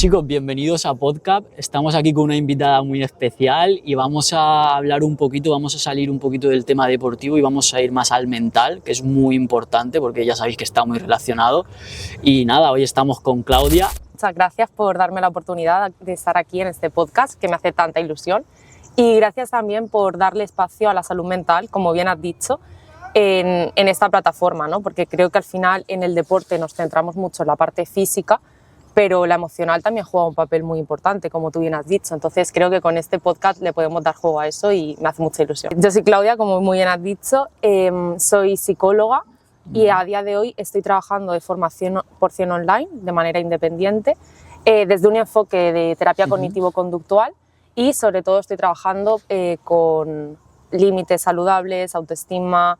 chicos, bienvenidos a Podcast. Estamos aquí con una invitada muy especial y vamos a hablar un poquito, vamos a salir un poquito del tema deportivo y vamos a ir más al mental, que es muy importante porque ya sabéis que está muy relacionado. Y nada, hoy estamos con Claudia. Muchas gracias por darme la oportunidad de estar aquí en este podcast que me hace tanta ilusión, y gracias también por darle espacio a la salud mental, como bien has dicho, en esta plataforma, ¿no? Porque creo que al final en el deporte nos centramos mucho en la parte física, pero la emocional también juega un papel muy importante, como tú bien has dicho. Entonces creo que con este podcast le podemos dar juego a eso y me hace mucha ilusión. Yo soy Claudia, como muy bien has dicho, soy psicóloga y a día de hoy estoy trabajando de formación por 100 online, de manera independiente, desde un enfoque de terapia cognitivo-conductual, y sobre todo estoy trabajando con límites saludables, autoestima,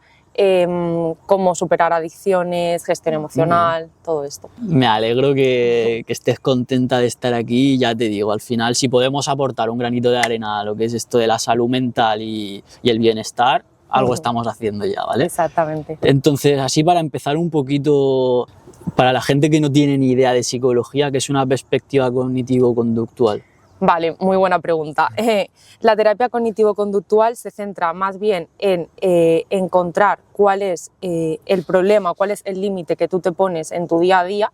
cómo superar adicciones, gestión emocional, todo esto. Me alegro que estés contenta de estar aquí. Ya te digo, al final, si podemos aportar un granito de arena a lo que es esto de la salud mental y el bienestar, algo estamos haciendo ya, ¿vale? Exactamente. Entonces, así para empezar un poquito, para la gente que no tiene ni idea de psicología, ¿qué es una perspectiva cognitivo-conductual? Vale, muy buena pregunta. La terapia cognitivo-conductual se centra más bien en encontrar cuál es el problema, cuál es el límite que tú te pones en tu día a día,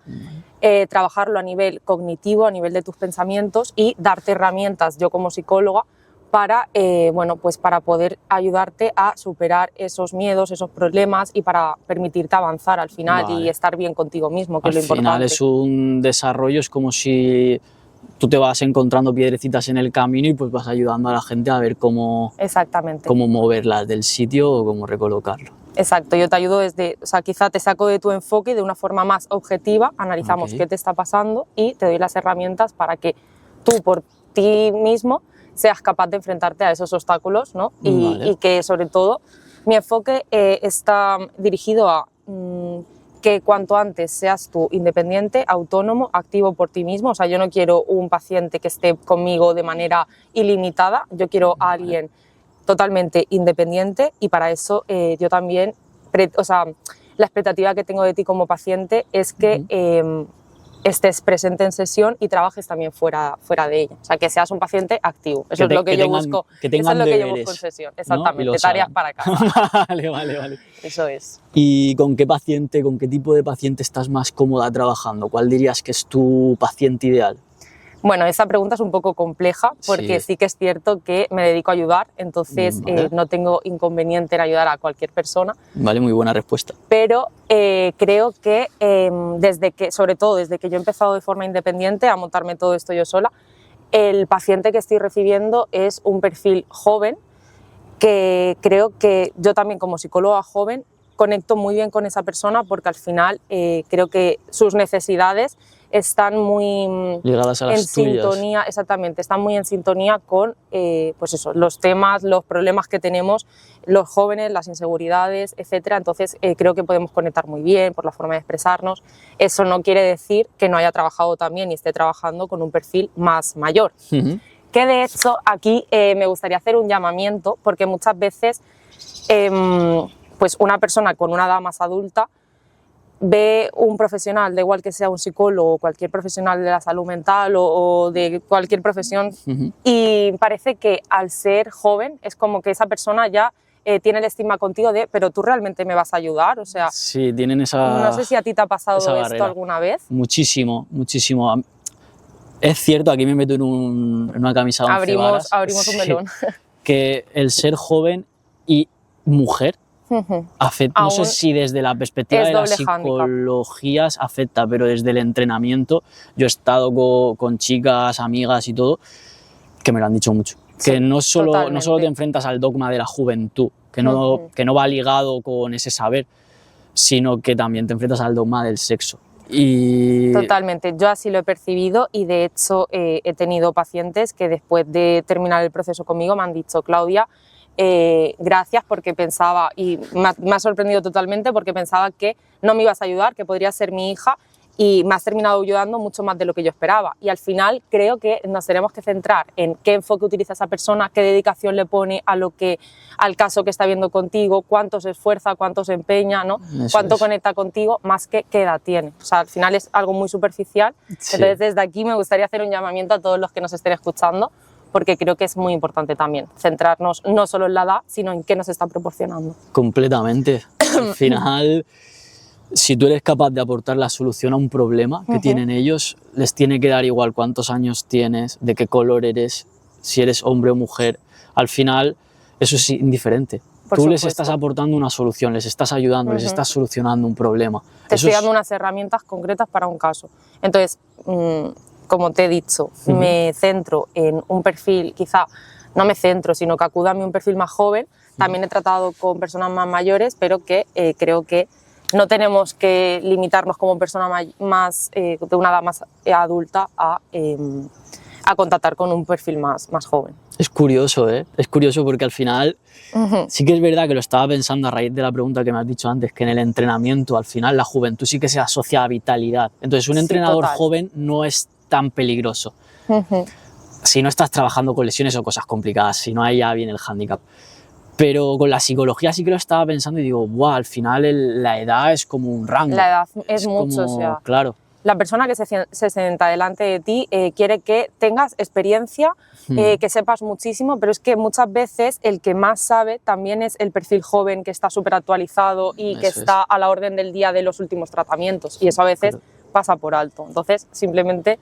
trabajarlo a nivel cognitivo, a nivel de tus pensamientos, y darte herramientas, yo como psicóloga, para, pues para poder ayudarte a superar esos miedos, esos problemas, y para permitirte avanzar al final y estar bien contigo mismo, que es lo importante. Al final es un desarrollo, es como si tú te vas encontrando piedrecitas en el camino y pues vas ayudando a la gente a ver cómo moverlas del sitio o cómo recolocarlo. Exacto, yo te ayudo desde, o sea, quizá te saco de tu enfoque de una forma más objetiva, analizamos qué te está pasando y te doy las herramientas para que tú por ti mismo seas capaz de enfrentarte a esos obstáculos, ¿no? Y que sobre todo mi enfoque está dirigido a que cuanto antes seas tú independiente, autónomo, activo por ti mismo. O sea, yo no quiero un paciente que esté conmigo de manera ilimitada, yo quiero a alguien totalmente independiente, y para eso yo también, la expectativa que tengo de ti como paciente es que estés presente en sesión y trabajes también fuera de ella. O sea, que seas un paciente activo. Eso es lo que yo busco. Eso es lo que yo busco en sesión. Exactamente, ¿no? Tareas para casa. Vale. Eso es. ¿Y con qué tipo de paciente estás más cómoda trabajando? ¿Cuál dirías que es tu paciente ideal? Bueno, esa pregunta es un poco compleja porque sí que es cierto que me dedico a ayudar, entonces no tengo inconveniente en ayudar a cualquier persona. Vale, muy buena respuesta. Pero creo que sobre todo desde que yo he empezado de forma independiente a montarme todo esto yo sola, el paciente que estoy recibiendo es un perfil joven, que creo que yo también como psicóloga joven conecto muy bien con esa persona, porque al final creo que sus necesidades están muy ligadas a las tuyas. Sintonía, exactamente, están muy en sintonía con los temas, los problemas que tenemos los jóvenes, las inseguridades, etcétera. Entonces creo que podemos conectar muy bien por la forma de expresarnos. Eso no quiere decir que no haya trabajado también y esté trabajando con un perfil más mayor. Que de hecho aquí me gustaría hacer un llamamiento, porque muchas veces pues una persona con una edad más adulta ve un profesional, da igual que sea un psicólogo o cualquier profesional de la salud mental o de cualquier profesión, y parece que al ser joven es como que esa persona ya tiene el estigma contigo de ¿pero tú realmente me vas a ayudar? O sea, sí, tienen esa... No sé si a ti te ha pasado esto alguna vez. Muchísimo. Es cierto, aquí me meto en una camisa de 11 varas. Abrimos un melón. Que el ser joven y mujer afecta, no sé si desde la perspectiva de las psicologías afecta, pero desde el entrenamiento yo he estado con chicas, amigas y todo, que me lo han dicho mucho. Sí, que no solo te enfrentas al dogma de la juventud, que no va ligado con ese saber, sino que también te enfrentas al dogma del sexo. Totalmente, yo así lo he percibido, y de hecho he tenido pacientes que después de terminar el proceso conmigo me han dicho: Claudia, gracias, porque pensaba, y me ha sorprendido totalmente, porque pensaba que no me ibas a ayudar, que podría ser mi hija, y me has terminado ayudando mucho más de lo que yo esperaba. Y al final creo que nos tenemos que centrar en qué enfoque utiliza esa persona, qué dedicación le pone al caso que está viendo contigo, cuánto se esfuerza, cuánto se empeña, ¿no? Cuánto conecta contigo, más que qué edad tiene. O sea, al final es algo muy superficial. Sí. Entonces, desde aquí me gustaría hacer un llamamiento a todos los que nos estén escuchando, porque creo que es muy importante también centrarnos no solo en la edad, sino en qué nos está proporcionando. Completamente. Al final, si tú eres capaz de aportar la solución a un problema que tienen ellos, les tiene que dar igual cuántos años tienes, de qué color eres, si eres hombre o mujer. Al final, eso es indiferente. Tú les estás aportando una solución, les estás ayudando, les estás solucionando un problema. Te estoy dando unas herramientas concretas para un caso. Entonces, como te he dicho, me centro en un perfil, quizá no me centro, sino que acudo a mí un perfil más joven. También he tratado con personas más mayores, pero que creo que no tenemos que limitarnos como persona más de una edad más adulta a contactar con un perfil más joven. Es curioso, ¿eh? Es curioso porque al final sí que es verdad que lo estaba pensando a raíz de la pregunta que me has dicho antes, que en el entrenamiento al final la juventud sí que se asocia a vitalidad. Entonces un entrenador joven no es tan peligroso. Si no estás trabajando con lesiones o cosas complicadas, si no, ahí ya viene el hándicap. Pero con la psicología sí que lo estaba pensando y digo, ¡buah! Al final la edad es como un rango. La edad es mucho, como, o sea, claro. La persona que se sienta delante de ti quiere que tengas experiencia, que sepas muchísimo, pero es que muchas veces el que más sabe también es el perfil joven que está súper actualizado y que está a la orden del día de los últimos tratamientos, y eso a veces pasa por alto. Entonces, simplemente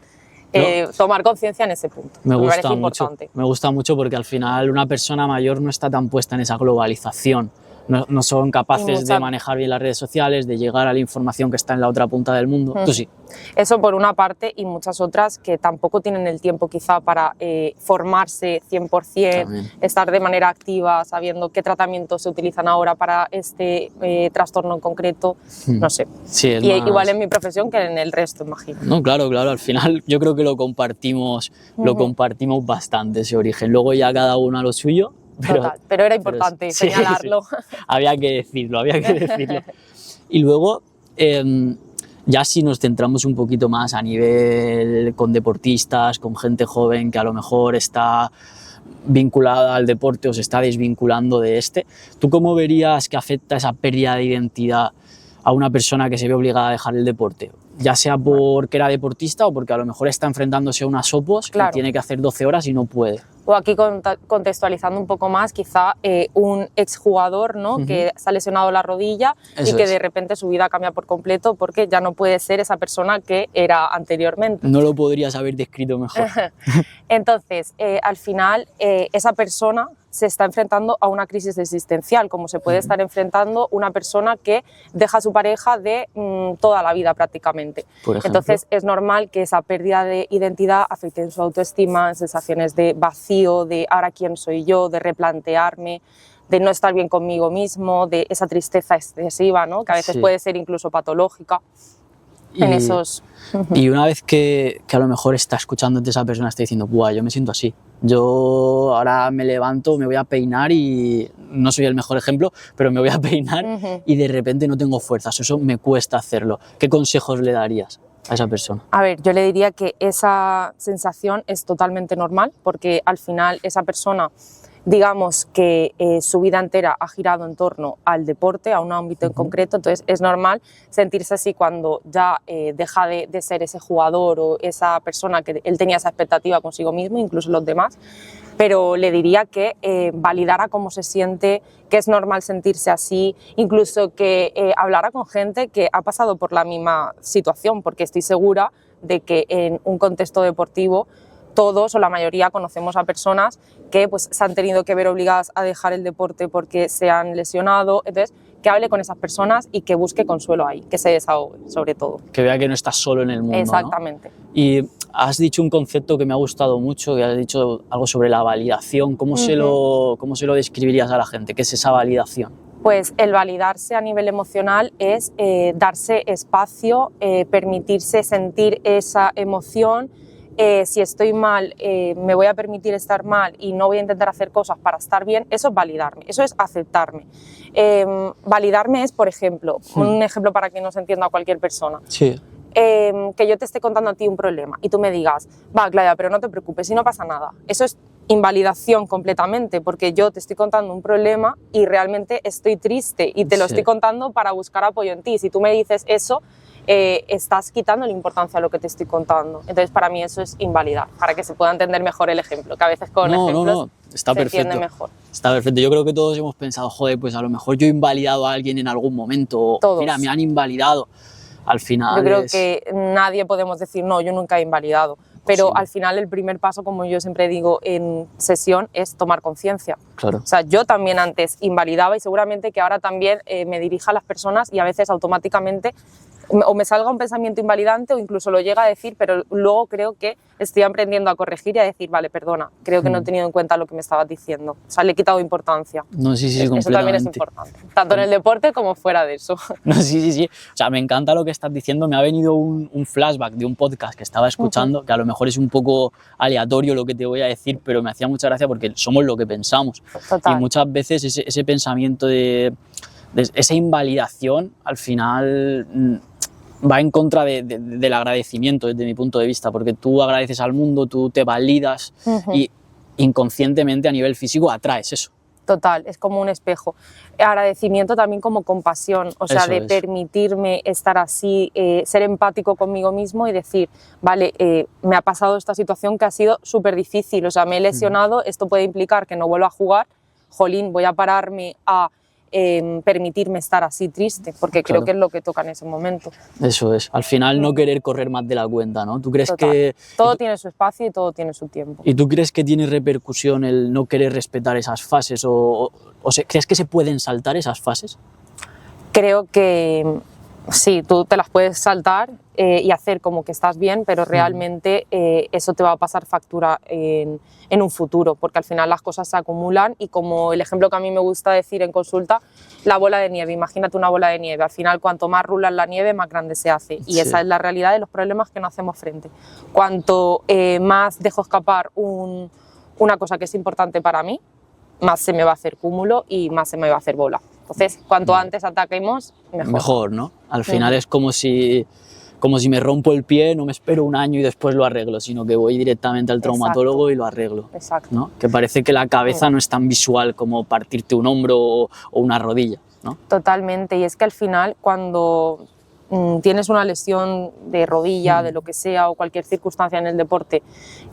tomar conciencia en ese punto. Me gusta mucho porque al final una persona mayor no está tan puesta en esa globalización. No son capaces de manejar bien las redes sociales, de llegar a la información que está en la otra punta del mundo. Tú sí. Eso por una parte, y muchas otras que tampoco tienen el tiempo quizá para formarse 100%, también estar de manera activa, sabiendo qué tratamientos se utilizan ahora para este trastorno en concreto, no sé. Sí, y más... igual en mi profesión que en el resto, imagino. No, claro, al final yo creo que lo compartimos bastante, ese origen. Luego ya cada uno a lo suyo. Pero era importante señalarlo. Sí. Había que decirlo. Y luego, ya si nos centramos un poquito más a nivel con deportistas, con gente joven que a lo mejor está vinculada al deporte o se está desvinculando de este, ¿tú cómo verías que afecta esa pérdida de identidad a una persona que se ve obligada a dejar el deporte? Ya sea porque era deportista o porque a lo mejor está enfrentándose a unas opos y tiene que hacer 12 horas y no puede. O aquí contextualizando un poco más, quizá un exjugador, ¿no? Que se ha lesionado la rodilla y que de repente su vida cambia por completo porque ya no puede ser esa persona que era anteriormente. No lo podrías haber descrito mejor. Entonces, al final, esa persona se está enfrentando a una crisis existencial, como se puede estar enfrentando una persona que deja a su pareja de toda la vida prácticamente. Entonces es normal que esa pérdida de identidad afecte en su autoestima, en sensaciones de vacío, de ahora quién soy yo, de replantearme, de no estar bien conmigo mismo, de esa tristeza excesiva, ¿no? Que a veces puede ser incluso patológica. Y una vez que a lo mejor está escuchándote esa persona, está diciendo, ¡buah! Yo me siento así. Yo ahora me levanto, me voy a peinar y no soy el mejor ejemplo, pero me voy a peinar y de repente no tengo fuerzas, eso me cuesta hacerlo. ¿Qué consejos le darías a esa persona? A ver, yo le diría que esa sensación es totalmente normal porque al final esa persona, digamos que su vida entera ha girado en torno al deporte, a un ámbito en concreto, entonces es normal sentirse así cuando ya deja de ser ese jugador o esa persona que él tenía esa expectativa consigo mismo, incluso los demás, pero le diría que validara cómo se siente, que es normal sentirse así, incluso que hablara con gente que ha pasado por la misma situación, porque estoy segura de que en un contexto deportivo todos o la mayoría conocemos a personas que pues, se han tenido que ver obligadas a dejar el deporte porque se han lesionado, entonces que hable con esas personas y que busque consuelo ahí, que se desahogue sobre todo. Que vea que no estás solo en el mundo. Exactamente. ¿No? Y has dicho un concepto que me ha gustado mucho, que has dicho algo sobre la validación. ¿Cómo se lo describirías a la gente? ¿Qué es esa validación? Pues el validarse a nivel emocional es darse espacio, permitirse sentir esa emoción. Si estoy mal, me voy a permitir estar mal y no voy a intentar hacer cosas para estar bien, eso es validarme, eso es aceptarme. Validarme es, por ejemplo, un ejemplo para que no se entienda a cualquier persona. Sí. que yo te esté contando a ti un problema y tú me digas, va, Claudia, pero no te preocupes, si no pasa nada. Eso es invalidación completamente, porque yo te estoy contando un problema y realmente estoy triste y te lo estoy contando para buscar apoyo en ti. Si tú me dices eso, estás quitando la importancia a lo que te estoy contando. Entonces, para mí eso es invalidar, para que se pueda entender mejor el ejemplo, que a veces con ejemplos está perfecto. entiende mejor. Está perfecto. Yo creo que todos hemos pensado, joder, pues a lo mejor yo he invalidado a alguien en algún momento. Todos. Mira, me han invalidado. Al final yo creo que nadie podemos decir, no, yo nunca he invalidado. Pero sí. Al final el primer paso, como yo siempre digo en sesión, es tomar conciencia. Claro. O sea, yo también antes invalidaba y seguramente que ahora también me dirija a las personas y a veces automáticamente o me salga un pensamiento invalidante o incluso lo llega a decir, pero luego creo que estoy aprendiendo a corregir y a decir, vale, perdona, creo que no he tenido en cuenta lo que me estabas diciendo. O sea, le he quitado importancia. No, sí, Eso también es importante, tanto en el deporte como fuera de eso. No, sí. O sea, me encanta lo que estás diciendo. Me ha venido un flashback de un podcast que estaba escuchando, que a lo mejor es un poco aleatorio lo que te voy a decir, pero me hacía mucha gracia porque somos lo que pensamos. Total. Y muchas veces ese pensamiento de esa invalidación, al final va en contra del agradecimiento desde mi punto de vista, porque tú agradeces al mundo, tú te validas y inconscientemente a nivel físico atraes eso. Total, es como un espejo. Agradecimiento también como compasión, o sea, de permitirme estar así, ser empático conmigo mismo y decir, vale, me ha pasado esta situación que ha sido súper difícil, o sea, me he lesionado, esto puede implicar que no vuelva a jugar, jolín, voy a pararme a permitirme estar así triste, porque creo que es lo que toca en ese momento. Eso es, al final no querer correr más de la cuenta, ¿no? ¿Tú crees que todo tiene su espacio y todo tiene su tiempo? ¿Y tú crees que tiene repercusión el no querer respetar esas fases o crees que se pueden saltar esas fases? Creo que sí, tú te las puedes saltar y hacer como que estás bien, pero realmente eso te va a pasar factura en un futuro, porque al final las cosas se acumulan y como el ejemplo que a mí me gusta decir en consulta, la bola de nieve, imagínate una bola de nieve, al final cuanto más rulas la nieve, más grande se hace y esa es la realidad de los problemas que no hacemos frente. Cuanto más dejo escapar una cosa que es importante para mí, más se me va a hacer cúmulo y más se me va a hacer bola. Entonces, cuanto antes ataquemos, mejor. Mejor, ¿no? Al final es como si me rompo el pie, no me espero un año y después lo arreglo, sino que voy directamente al traumatólogo y lo arreglo. Exacto. ¿No? Que parece que la cabeza no es tan visual como partirte un hombro o una rodilla, ¿no? Totalmente, y es que al final cuando tienes una lesión de rodilla, de lo que sea, o cualquier circunstancia en el deporte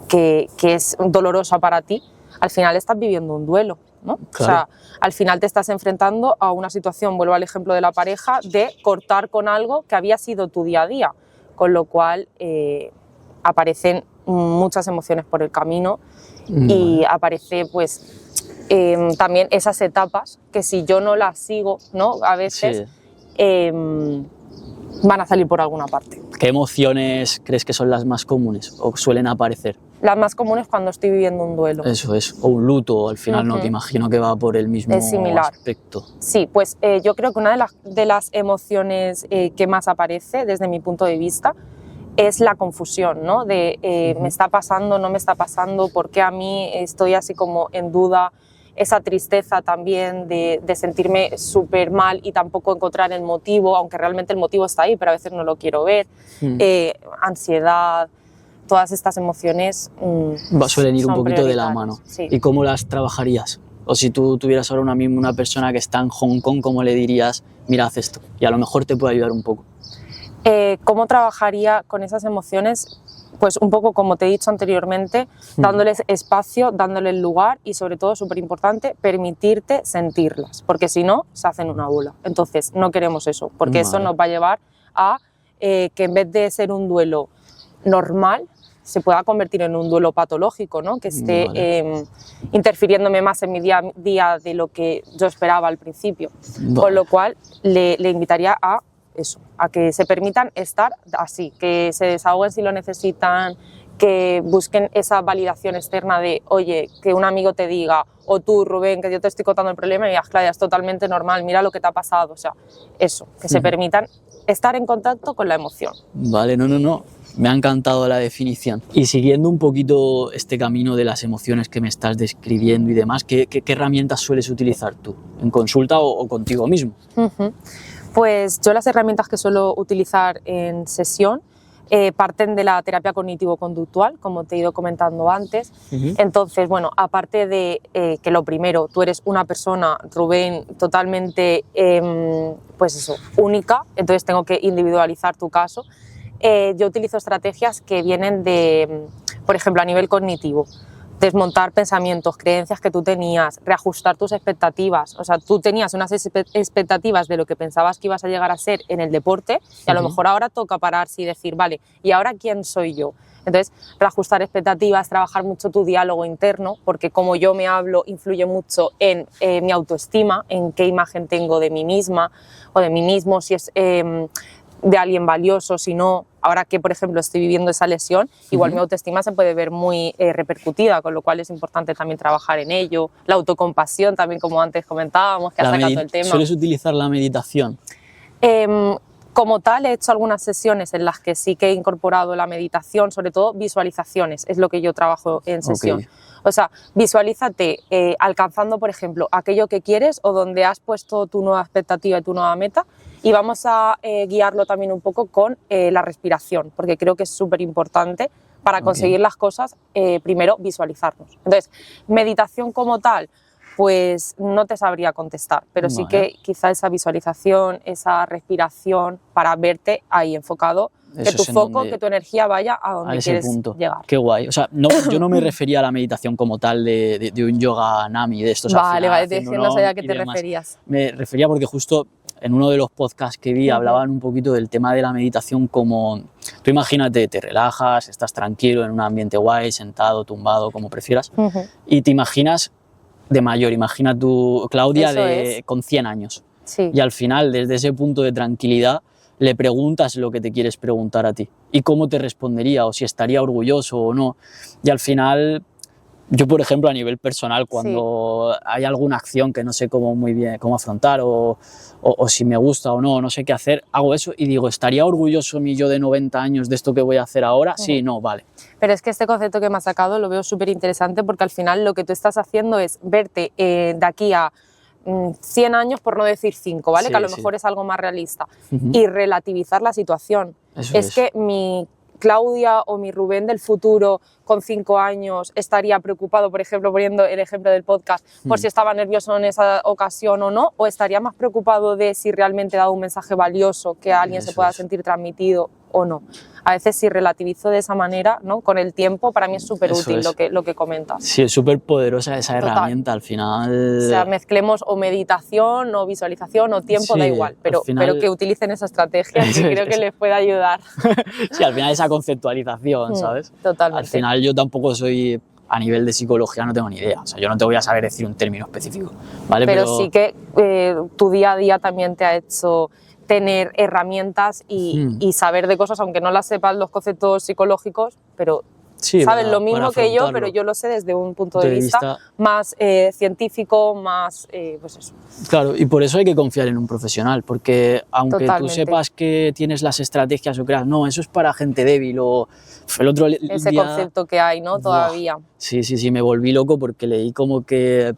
que es dolorosa para ti, al final estás viviendo un duelo, ¿no? Claro. O sea, al final te estás enfrentando a una situación, vuelvo al ejemplo de la pareja, de cortar con algo que había sido tu día a día, con lo cual aparecen muchas emociones por el camino y aparece pues también esas etapas que si yo no las sigo, ¿no? A veces van a salir por alguna parte. ¿Qué emociones crees que son las más comunes o suelen aparecer? Las más comunes cuando estoy viviendo un duelo. Eso es, o un luto, al final, ¿no? Que imagino que va por el mismo aspecto. Sí, pues yo creo que una de las emociones que más aparece desde mi punto de vista es la confusión, ¿no? De me está pasando, no me está pasando, ¿por qué a mí? Estoy así como en duda. Esa tristeza también de sentirme súper mal y tampoco encontrar el motivo, aunque realmente el motivo está ahí, pero a veces no lo quiero ver. Ansiedad, todas estas emociones suelen ir un poquito de la mano. Sí. ¿Y cómo las trabajarías? O si tú tuvieras ahora una persona que está en Hong Kong, ¿cómo le dirías, mira, haz esto? Y a lo mejor te puede ayudar un poco. ¿Cómo trabajaría con esas emociones? Pues un poco como te he dicho anteriormente, dándoles espacio, dándoles lugar y sobre todo, súper importante, permitirte sentirlas, porque si no, se hacen una bola. Entonces, no queremos eso, porque eso nos va a llevar a que en vez de ser un duelo normal, se pueda convertir en un duelo patológico, ¿no? Que esté interfiriéndome más en mi día a día de lo que yo esperaba al principio. Con lo cual, le invitaría a eso, a que se permitan estar así, que se desahoguen si lo necesitan, que busquen esa validación externa de, oye, que un amigo te diga, o tú, Rubén, que yo te estoy contando el problema y digas, Claudia, es totalmente normal, mira lo que te ha pasado, o sea, eso, que se permitan estar en contacto con la emoción. Vale, no, me ha encantado la definición. Y siguiendo un poquito este camino de las emociones que me estás describiendo y demás, ¿qué herramientas sueles utilizar tú, en consulta o contigo mismo? Pues yo las herramientas que suelo utilizar en sesión parten de la terapia cognitivo-conductual, como te he ido comentando antes. Entonces, bueno, aparte de que lo primero, tú eres una persona, Rubén, totalmente pues eso, única, entonces tengo que individualizar tu caso. Yo utilizo estrategias que vienen de, por ejemplo, a nivel cognitivo, desmontar pensamientos, creencias que tú tenías, reajustar tus expectativas. O sea, tú tenías unas expectativas de lo que pensabas que ibas a llegar a ser en el deporte y a lo mejor ahora toca pararse y decir, vale, ¿y ahora quién soy yo? Entonces, reajustar expectativas, trabajar mucho tu diálogo interno, porque como yo me hablo influye mucho en mi autoestima, en qué imagen tengo de mí misma o de mí mismo, si es de alguien valioso, si no. Ahora que, por ejemplo, estoy viviendo esa lesión, igual mi autoestima se puede ver muy repercutida, con lo cual es importante también trabajar en ello. La autocompasión también, como antes comentábamos, que has sacado el tema. ¿Sueles utilizar la meditación? Como tal, he hecho algunas sesiones en las que sí que he incorporado la meditación, sobre todo visualizaciones, es lo que yo trabajo en sesión. Okay. O sea, visualízate alcanzando, por ejemplo, aquello que quieres o donde has puesto tu nueva expectativa y tu nueva meta, y vamos a guiarlo también un poco con la respiración, porque creo que es súper importante para conseguir las cosas, primero visualizarnos. Entonces, meditación como tal, pues no te sabría contestar, pero sí que quizá esa visualización, esa respiración para verte ahí enfocado, que tu foco, que tu energía vaya a donde quieres llegar. Qué guay. O sea, no, yo no me refería a la meditación como tal de un yoga nami, de estos. Vale, no sabía a qué te referías. Me refería porque justo en uno de los podcasts que vi hablaban un poquito del tema de la meditación como... Tú imagínate, te relajas, estás tranquilo en un ambiente guay, sentado, tumbado, como prefieras, y te imaginas de mayor, imagina tú, Claudia, con 100 años. Sí. Y al final, desde ese punto de tranquilidad, le preguntas lo que te quieres preguntar a ti y cómo te respondería o si estaría orgulloso o no. Y al final, yo por ejemplo a nivel personal, cuando hay alguna acción que no sé muy bien cómo afrontar o si me gusta o no sé qué hacer, hago eso y digo, ¿estaría orgulloso mi yo de 90 años de esto que voy a hacer ahora? Sí, no, vale. Pero es que este concepto que me has sacado lo veo súper interesante porque al final lo que tú estás haciendo es verte de aquí a 100 años, por no decir 5, ¿vale? Que a lo mejor es algo más realista, y relativizar la situación. Es que mi Claudia o mi Rubén del futuro con 5 años estaría preocupado, por ejemplo, poniendo el ejemplo del podcast, por si estaba nervioso en esa ocasión o no, o estaría más preocupado de si realmente he dado un mensaje valioso que a alguien se pueda sentir transmitido o no. A veces si relativizo de esa manera, ¿no? Con el tiempo, para mí es súper útil lo que comentas. Sí, es súper poderosa esa herramienta al final. O sea, mezclemos o meditación o visualización o tiempo, da igual, pero que utilicen esa estrategia que creo que les puede ayudar. Sí, al final esa conceptualización, ¿sabes? Totalmente. Al final yo tampoco soy, a nivel de psicología no tengo ni idea, o sea, yo no te voy a saber decir un término específico, ¿vale? Pero sí que tu día a día también te ha hecho tener herramientas y saber de cosas, aunque no las sepas los conceptos psicológicos, pero sabes lo mismo que yo, pero yo lo sé desde un punto de vista más científico, más pues eso. Claro, y por eso hay que confiar en un profesional, porque aunque tú sepas que tienes las estrategias o creas, no, eso es para gente débil o el otro ese día, concepto que hay, ¿no? Todavía. Sí, me volví loco porque leí como que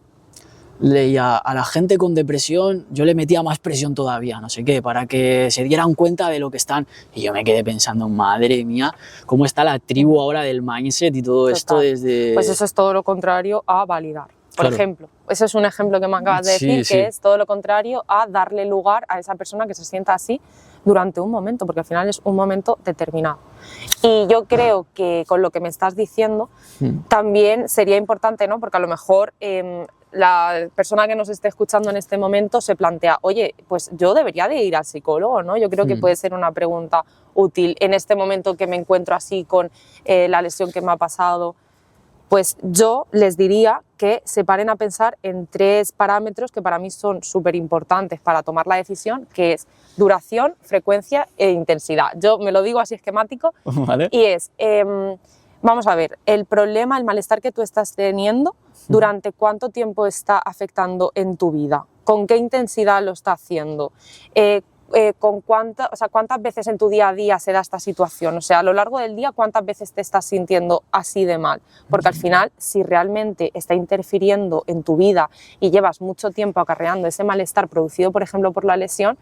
leía a la gente con depresión, yo le metía más presión todavía, no sé qué, para que se dieran cuenta de lo que están. Y yo me quedé pensando, madre mía, cómo está la tribu ahora del mindset y todo esto desde... Pues eso es todo lo contrario a validar. Por ejemplo, eso es un ejemplo que me acabas de decir, que es todo lo contrario a darle lugar a esa persona que se sienta así durante un momento, porque al final es un momento determinado. Y yo creo que con lo que me estás diciendo también sería importante, ¿no? Porque a lo mejor la persona que nos esté escuchando en este momento se plantea, oye, pues yo debería de ir al psicólogo, ¿no? Yo creo que puede ser una pregunta útil en este momento que me encuentro así con la lesión que me ha pasado. Pues yo les diría que se paren a pensar en 3 parámetros que para mí son súper importantes para tomar la decisión, que es duración, frecuencia e intensidad. Yo me lo digo así esquemático, ¿vale? Y es, vamos a ver, el problema, el malestar que tú estás teniendo, ¿durante cuánto tiempo está afectando en tu vida? ¿Con qué intensidad lo está haciendo? ¿Cuántas veces en tu día a día se da esta situación? O sea, a lo largo del día, ¿cuántas veces te estás sintiendo así de mal? Porque al final, si realmente está interfiriendo en tu vida y llevas mucho tiempo acarreando ese malestar producido, por ejemplo, por la lesión,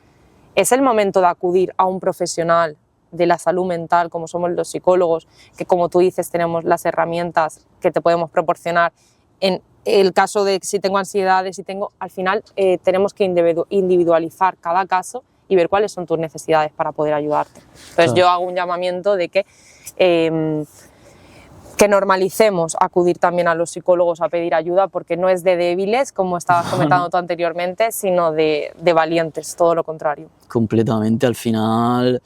es el momento de acudir a un profesional de la salud mental, como somos los psicólogos, que como tú dices tenemos las herramientas que te podemos proporcionar. En el caso de si tengo ansiedades, al final tenemos que individualizar cada caso y ver cuáles son tus necesidades para poder ayudarte. Entonces claro, yo hago un llamamiento de que normalicemos acudir también a los psicólogos a pedir ayuda, porque no es de débiles, como estabas comentando tú anteriormente, sino de valientes, todo lo contrario. Completamente, al final,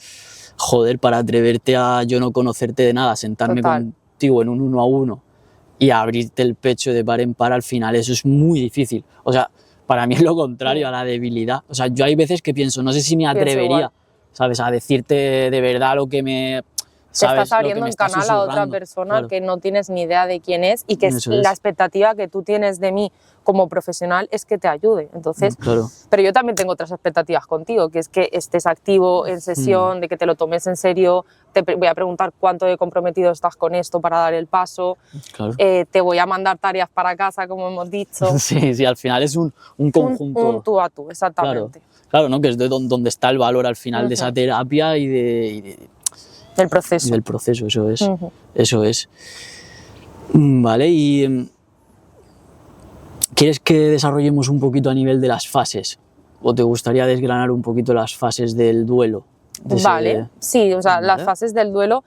joder, para atreverte a yo no conocerte de nada, sentarme contigo en un 1 a 1 y abrirte el pecho de par en par, al final eso es muy difícil. O sea, para mí es lo contrario a la debilidad. O sea, yo hay veces que pienso, no sé si me atrevería, ¿sabes?, a decirte de verdad lo que me... ¿sabes? Te estás abriendo un canal a otra persona, claro, que no tienes ni idea de quién es y que la expectativa que tú tienes de mí como profesional es que te ayude. Entonces, claro, pero yo también tengo otras expectativas contigo, que es que estés activo en sesión, de que te lo tomes en serio. Te voy a preguntar cuánto de comprometido estás con esto para dar el paso. Claro. Te voy a mandar tareas para casa, como hemos dicho. Sí, al final es un conjunto. Un tú a tú, exactamente. Claro, ¿no? Que es de donde está el valor al final de esa terapia y del proceso. Y del proceso, eso es. Eso es. Vale, y ¿quieres que desarrollemos un poquito a nivel de las fases? ¿O te gustaría desgranar un poquito las fases del duelo? Vale, sí, o sea, las fases del duelo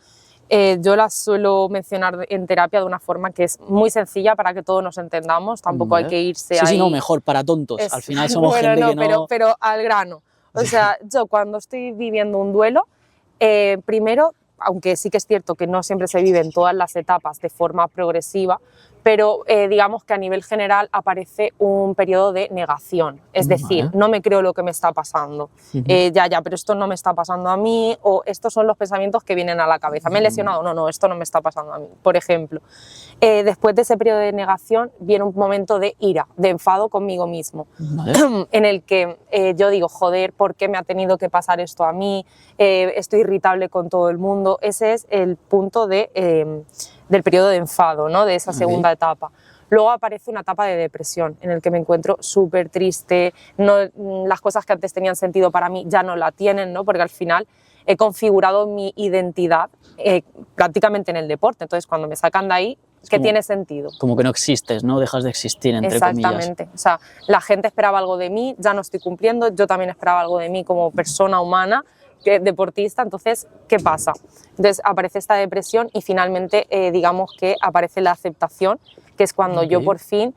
yo las suelo mencionar en terapia de una forma que es muy sencilla para que todos nos entendamos, tampoco hay que irse ahí. Sí, no, mejor, para tontos, al final somos gente que no... Pero al grano, o sea, yo cuando estoy viviendo un duelo, primero, aunque sí que es cierto que no siempre se viven todas las etapas de forma progresiva, pero digamos que a nivel general aparece un periodo de negación, es decir, no me creo lo que me está pasando, pero esto no me está pasando a mí, o estos son los pensamientos que vienen a la cabeza, me he lesionado, no, esto no me está pasando a mí, por ejemplo. Después de ese periodo de negación viene un momento de ira, de enfado conmigo mismo, en el que yo digo, joder, ¿por qué me ha tenido que pasar esto a mí? Estoy irritable con todo el mundo. Ese es el punto del periodo de enfado, ¿no? De esa segunda etapa. Luego aparece una etapa de depresión en el que me encuentro súper triste, las cosas que antes tenían sentido para mí ya no la tienen, ¿no? Porque al final he configurado mi identidad prácticamente en el deporte, entonces cuando me sacan de ahí, ¿qué tiene sentido? Como que no existes, ¿no? Dejas de existir, entre comillas. Exactamente, o sea, la gente esperaba algo de mí, ya no estoy cumpliendo, yo también esperaba algo de mí como persona humana, deportista, entonces, ¿qué pasa? Entonces aparece esta depresión y finalmente digamos que aparece la aceptación, que es cuando yo por fin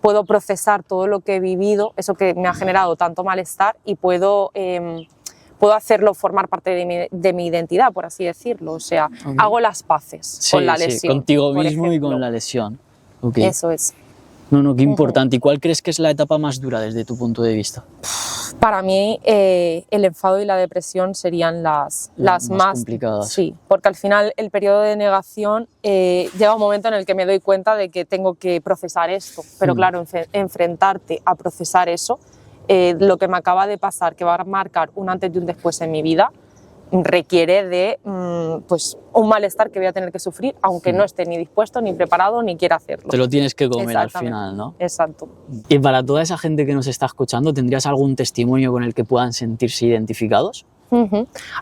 puedo procesar todo lo que he vivido, eso que me ha generado tanto malestar, y puedo hacerlo formar parte de mi identidad, por así decirlo, o sea, hago las paces con la lesión. Sí, contigo mismo y con la lesión. Eso es. No, qué importante. ¿Y cuál crees que es la etapa más dura desde tu punto de vista? Para mí el enfado y la depresión serían las más complicadas. Sí, porque al final el periodo de negación llega un momento en el que me doy cuenta de que tengo que procesar esto, pero claro, enfrentarte a procesar eso, lo que me acaba de pasar, que va a marcar un antes y un después en mi vida, requiere de pues un malestar que voy a tener que sufrir, aunque no esté ni dispuesto, ni preparado, ni quiera hacerlo. Te lo tienes que comer al final, ¿no? Exacto. Y para toda esa gente que nos está escuchando, ¿tendrías algún testimonio con el que puedan sentirse identificados?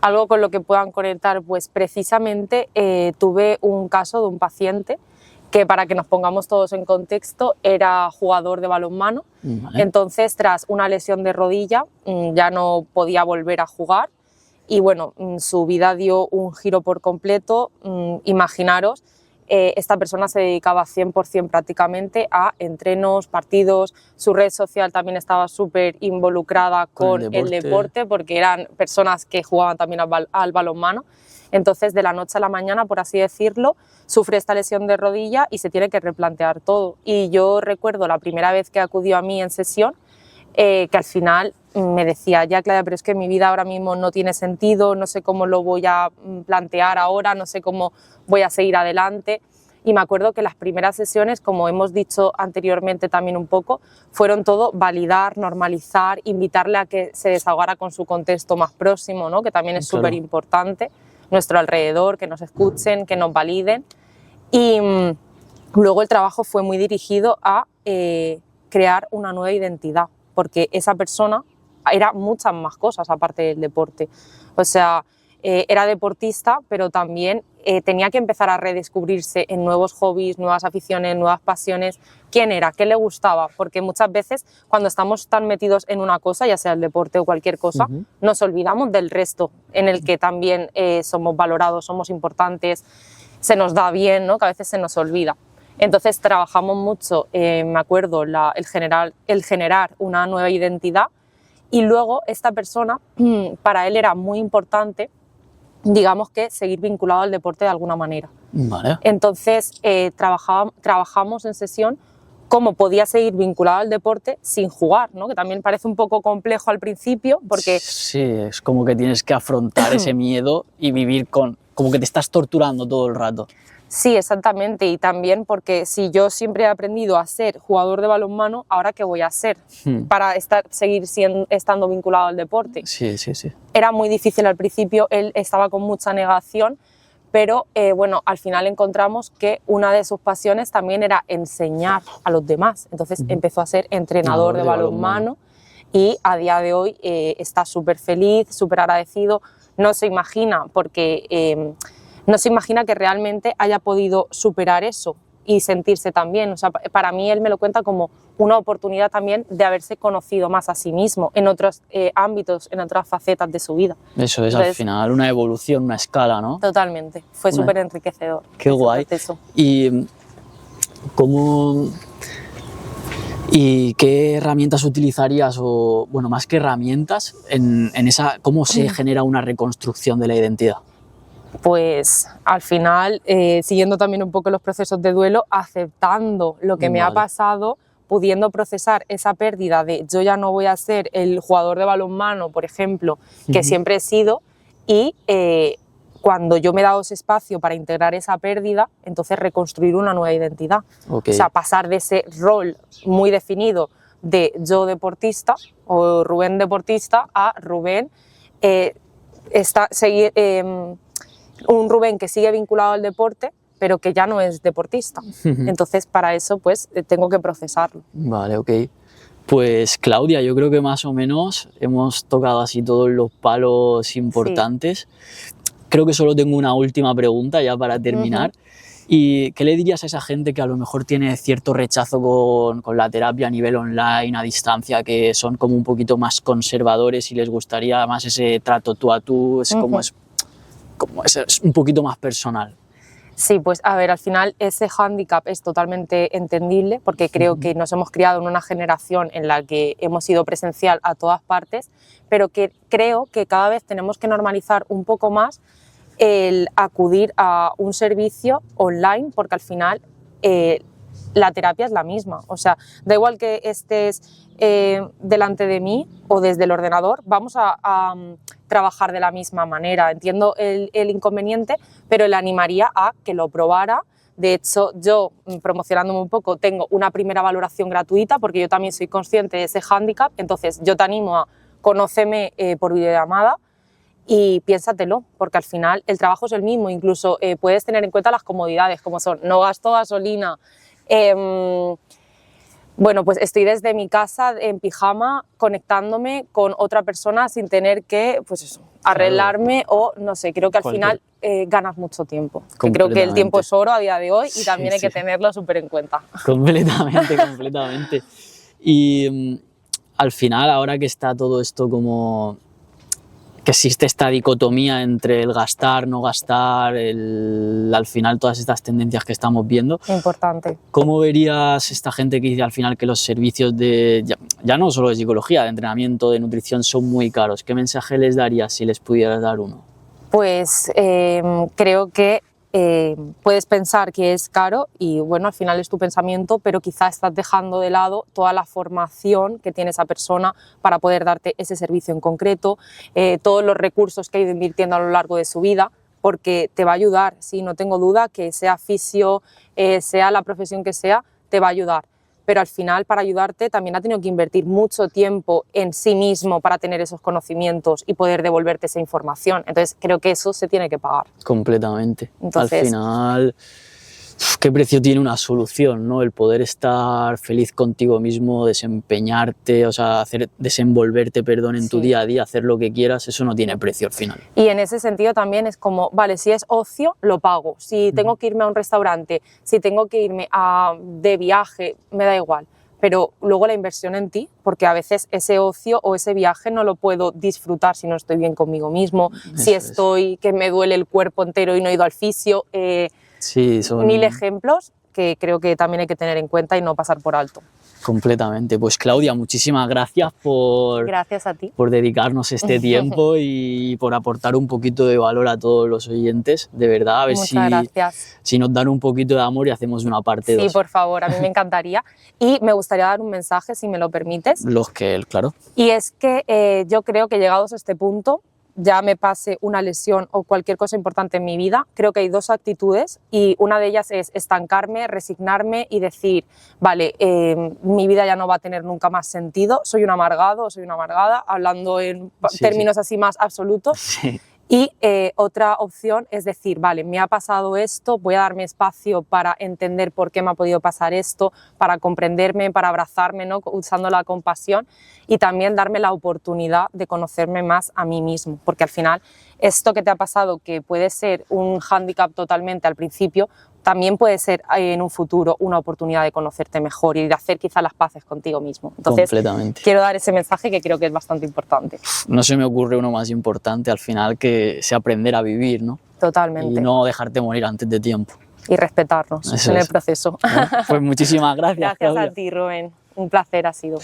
Algo con lo que puedan conectar, pues precisamente tuve un caso de un paciente que, para que nos pongamos todos en contexto, era jugador de balonmano. Entonces, tras una lesión de rodilla, ya no podía volver a jugar. Y bueno, su vida dio un giro por completo. Imaginaros, esta persona se dedicaba 100% prácticamente a entrenos, partidos, su red social también estaba súper involucrada con el deporte, porque eran personas que jugaban también al balonmano. Entonces, de la noche a la mañana, por así decirlo, sufre esta lesión de rodilla y se tiene que replantear todo. Y yo recuerdo la primera vez que acudió a mí en sesión, que al final me decía, ya Claudia, pero es que mi vida ahora mismo no tiene sentido, no sé cómo lo voy a plantear ahora, no sé cómo voy a seguir adelante. Y me acuerdo que las primeras sesiones, como hemos dicho anteriormente también un poco, fueron todo validar, normalizar, invitarle a que se desahogara con su contexto más próximo, ¿no? Que también es súper importante, nuestro alrededor, que nos escuchen, que nos validen. Y luego el trabajo fue muy dirigido a crear una nueva identidad, porque esa persona era muchas más cosas aparte del deporte. O sea, era deportista, pero también tenía que empezar a redescubrirse en nuevos hobbies, nuevas aficiones, nuevas pasiones. ¿Quién era? ¿Qué le gustaba? Porque muchas veces cuando estamos tan metidos en una cosa, ya sea el deporte o cualquier cosa, nos olvidamos del resto en el que también somos valorados, somos importantes, se nos da bien, ¿no? Que a veces se nos olvida. Entonces trabajamos mucho, me acuerdo, el generar una nueva identidad, y luego esta persona, para él era muy importante, digamos que seguir vinculado al deporte de alguna manera. Vale. Entonces trabajamos en sesión cómo podía seguir vinculado al deporte sin jugar, ¿no? Que también parece un poco complejo al principio porque... Sí, es como que tienes que afrontar ese miedo y vivir como que te estás torturando todo el rato. Sí, exactamente, y también porque si yo siempre he aprendido a ser jugador de balonmano, ¿ahora qué voy a hacer para seguir estando vinculado al deporte? Sí. Era muy difícil al principio, él estaba con mucha negación, pero bueno, al final encontramos que una de sus pasiones también era enseñar a los demás. Entonces empezó a ser entrenador de balonmano y a día de hoy está súper feliz, súper agradecido. No se imagina porque... no se imagina que realmente haya podido superar eso y sentirse tan bien. O sea, para mí él me lo cuenta como una oportunidad también de haberse conocido más a sí mismo en otros ámbitos, en otras facetas de su vida. Eso es. Entonces, al final una evolución, una escala, ¿no? Totalmente, fue súper enriquecedor. Qué guay. ¿Y qué herramientas utilizarías, o bueno, más que herramientas, en cómo se genera una reconstrucción de la identidad? Pues al final, siguiendo también un poco los procesos de duelo, aceptando lo que me ha pasado, pudiendo procesar esa pérdida de yo ya no voy a ser el jugador de balonmano, por ejemplo, que siempre he sido, y cuando yo me he dado ese espacio para integrar esa pérdida, entonces reconstruir una nueva identidad. O sea, pasar de ese rol muy definido de yo deportista o Rubén deportista a Rubén un Rubén que sigue vinculado al deporte, pero que ya no es deportista. Entonces, para eso, pues, tengo que procesarlo. Vale, ok. Pues, Claudia, yo creo que más o menos hemos tocado así todos los palos importantes. Sí. Creo que solo tengo una última pregunta ya para terminar. ¿Y qué le dirías a esa gente que a lo mejor tiene cierto rechazo con la terapia a nivel online, a distancia, que son como un poquito más conservadores y les gustaría más ese trato tú a tú, es un poquito más personal? Sí, pues a ver, al final ese hándicap es totalmente entendible porque creo que nos hemos criado en una generación en la que hemos ido presencial a todas partes, pero que creo que cada vez tenemos que normalizar un poco más el acudir a un servicio online, porque al final la terapia es la misma. O sea, da igual que estés delante de mí o desde el ordenador, vamos a trabajar de la misma manera. Entiendo el inconveniente, pero le animaría a que lo probara. De hecho, yo, promocionándome un poco, tengo una primera valoración gratuita porque yo también soy consciente de ese hándicap. Entonces, yo te animo a conóceme por videollamada y piénsatelo, porque al final el trabajo es el mismo. Incluso puedes tener en cuenta las comodidades, como son no gasto gasolina. Bueno, pues estoy desde mi casa en pijama conectándome con otra persona sin tener que, pues eso, arreglarme o no sé, creo que al final ganas mucho tiempo. Creo que el tiempo es oro a día de hoy y también hay que tenerlo súper en cuenta. Completamente. Y al final, ahora que está todo esto como... que existe esta dicotomía entre el gastar, no gastar, al final todas estas tendencias que estamos viendo. Importante. ¿Cómo verías esta gente que dice al final que los servicios ya no solo de psicología, de entrenamiento, de nutrición son muy caros? ¿Qué mensaje les darías si les pudieras dar uno? Pues creo que puedes pensar que es caro y bueno, al final es tu pensamiento, pero quizá estás dejando de lado toda la formación que tiene esa persona para poder darte ese servicio en concreto, todos los recursos que ha ido invirtiendo a lo largo de su vida, porque te va a ayudar, sí, no tengo duda que sea fisio, sea la profesión que sea, te va a ayudar. Pero al final, para ayudarte, también ha tenido que invertir mucho tiempo en sí mismo para tener esos conocimientos y poder devolverte esa información. Entonces, creo que eso se tiene que pagar. Completamente. Entonces, al final, ¿Qué precio tiene una solución, ¿no? El poder estar feliz contigo mismo, desempeñarte, o sea, desenvolverte, perdón, en tu día a día, hacer lo que quieras, eso no tiene precio al final. Y en ese sentido también es como, vale, si es ocio, lo pago. Si tengo que irme a un restaurante, si tengo que irme de viaje, me da igual. Pero luego la inversión en ti, porque a veces ese ocio o ese viaje no lo puedo disfrutar si no estoy bien conmigo mismo, si estoy que me duele el cuerpo entero y no he ido al fisio. Sí, son 1000 ejemplos que creo que también hay que tener en cuenta y no pasar por alto. Completamente. Pues Claudia, muchísimas gracias Gracias a ti. por dedicarnos este tiempo y por aportar un poquito de valor a todos los oyentes. De verdad, a ver si nos dan un poquito de amor y hacemos una parte 2. Sí, por favor, a mí me encantaría. Y me gustaría dar un mensaje, si me lo permites. Claro. Y es que yo creo que llegados a este punto, ya me pase una lesión o cualquier cosa importante en mi vida, creo que hay 2 actitudes y una de ellas es estancarme, resignarme y decir, vale, mi vida ya no va a tener nunca más sentido, soy un amargado o soy una amargada, hablando en términos así más absolutos. Sí. Y otra opción es decir, vale, me ha pasado esto, voy a darme espacio para entender por qué me ha podido pasar esto, para comprenderme, para abrazarme, ¿no? Usando la compasión y también darme la oportunidad de conocerme más a mí mismo, porque al final esto que te ha pasado, que puede ser un hándicap totalmente al principio, también puede ser en un futuro una oportunidad de conocerte mejor y de hacer quizá las paces contigo mismo. Entonces, quiero dar ese mensaje que creo que es bastante importante. No se me ocurre uno más importante al final que sea aprender a vivir, ¿no? Totalmente. Y no dejarte morir antes de tiempo. Y respetarnos en el proceso. Pues muchísimas gracias. Gracias Claudia. A ti, Rubén. Un placer ha sido.